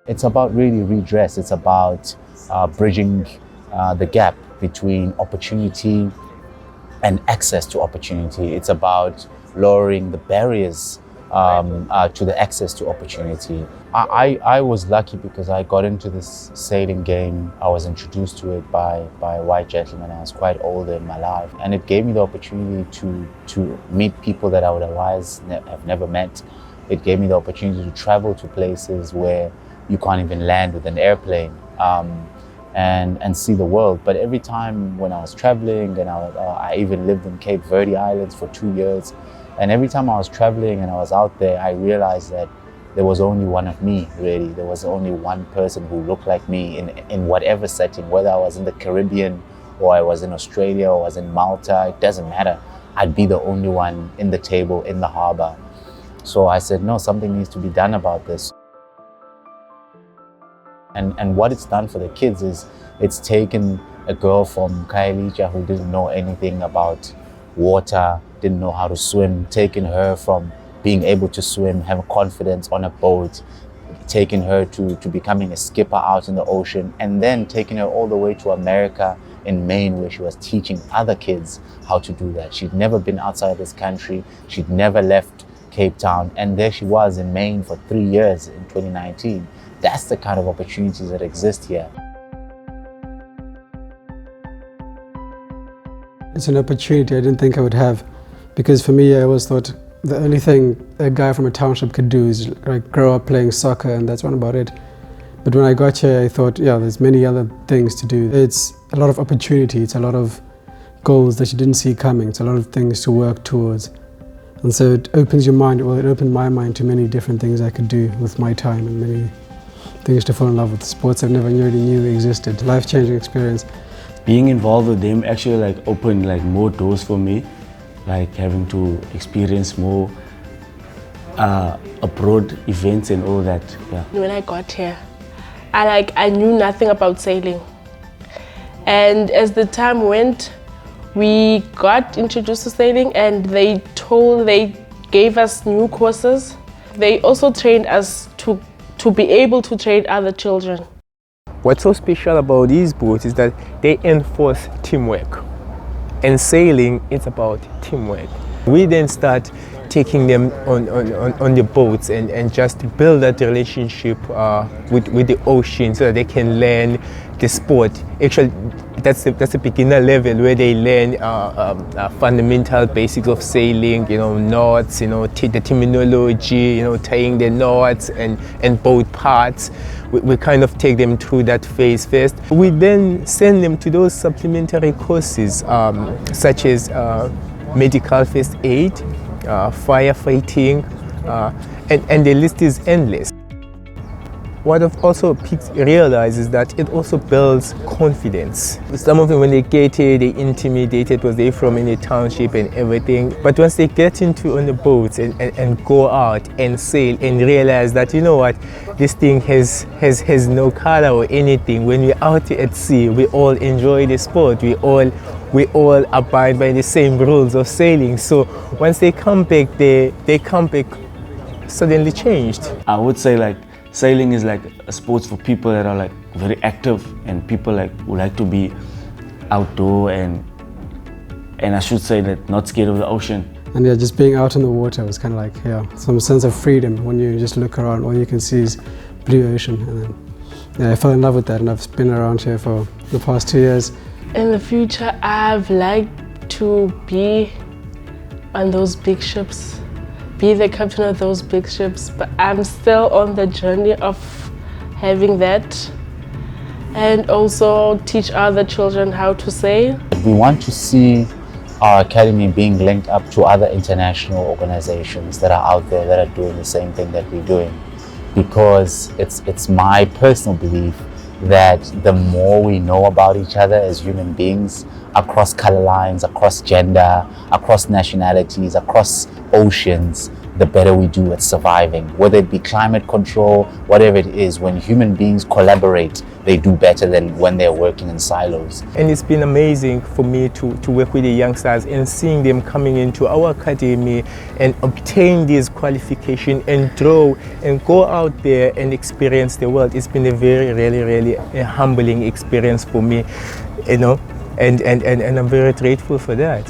It's about really redress. It's about bridging the gap between opportunity and access to opportunity. It's about lowering the barriers to the access to opportunity. I was lucky because I got into this sailing game. I was introduced to it by a white gentleman. I was quite older in my life, and it gave me the opportunity to meet people that I would otherwise have never met. It gave me the opportunity to travel to places where you can't even land with an airplane. And see the world. But every time when I was traveling, and I even lived in Cape Verde Islands for 2 years, and every time I was traveling and I was out there, I realized that there was only one of me, really. There was only one person who looked like me in whatever setting, whether I was in the Caribbean or I was in Australia or I was in Malta, it doesn't matter. I'd be the only one in the table, in the harbor. So I said, no, something needs to be done about this. And what it's done for the kids is it's taken a girl from Kailija who didn't know anything about water, didn't know how to swim, taken her from being able to swim, have confidence on a boat, taken her to becoming a skipper out in the ocean, and then taking her all the way to America in Maine, where she was teaching other kids how to do that. She'd never been outside this country. She'd never left Cape Town. And there she was in Maine for 3 years in 2019. That's the kind of opportunities that exist here. It's an opportunity I didn't think I would have, because for me I always thought the only thing a guy from a township could do is like grow up playing soccer, and that's one about it. But when I got here, I thought, yeah, there's many other things to do. It's a lot of opportunity, it's a lot of goals that you didn't see coming, it's a lot of things to work towards. And so it opens your mind, well, it opened my mind to many different things I could do with my time, and many things to fall in love with, sports I never really knew existed. Life-changing experience. Being involved with them actually opened more doors for me, having to experience more abroad events and all that. Yeah. When I got here, I knew nothing about sailing, and as the time went, we got introduced to sailing, and they gave us new courses. They also trained us to be able to train other children. What's so special about these boats is that they enforce teamwork. And sailing, it's about teamwork. We then start taking them on the boats and just build that relationship with the ocean so that they can learn the sport. Actually, that's a beginner level where they learn fundamental basics of sailing, knots, the terminology, tying the knots and boat parts. We kind of take them through that phase first. We then send them to those supplementary courses such as medical first aid, firefighting, and the list is endless. What I've also realized is that it also builds confidence. Some of them, when they get here, they intimidated because they're from in a township and everything. But once they get on the boats and go out and sail and realize that, you know what, this thing has no color or anything. When we're out at sea, we all enjoy the sport. We all abide by the same rules of sailing. So once they come back, they come back suddenly changed. I would say sailing is a sport for people that are very active, and people who like to be outdoor and I should say that not scared of the ocean. And yeah, just being out in the water was kind of some sense of freedom. When you just look around, all you can see is blue ocean. And then, I fell in love with that, and I've been around here for the past 2 years. In the future, I've liked to be on those big ships, be the captain of those big ships, but I'm still on the journey of having that, and also teach other children how to sail. We want to see our academy being linked up to other international organizations that are out there that are doing the same thing that we're doing, because it's my personal belief that the more we know about each other as human beings, across color lines, across gender, across nationalities, across oceans, the better we do at surviving. Whether it be climate control, whatever it is, when human beings collaborate, they do better than when they're working in silos. And it's been amazing for me to work with the youngsters and seeing them coming into our academy and obtain this qualification and draw and go out there and experience the world. It's been a very, really a humbling experience for me, you know, and I'm very grateful for that.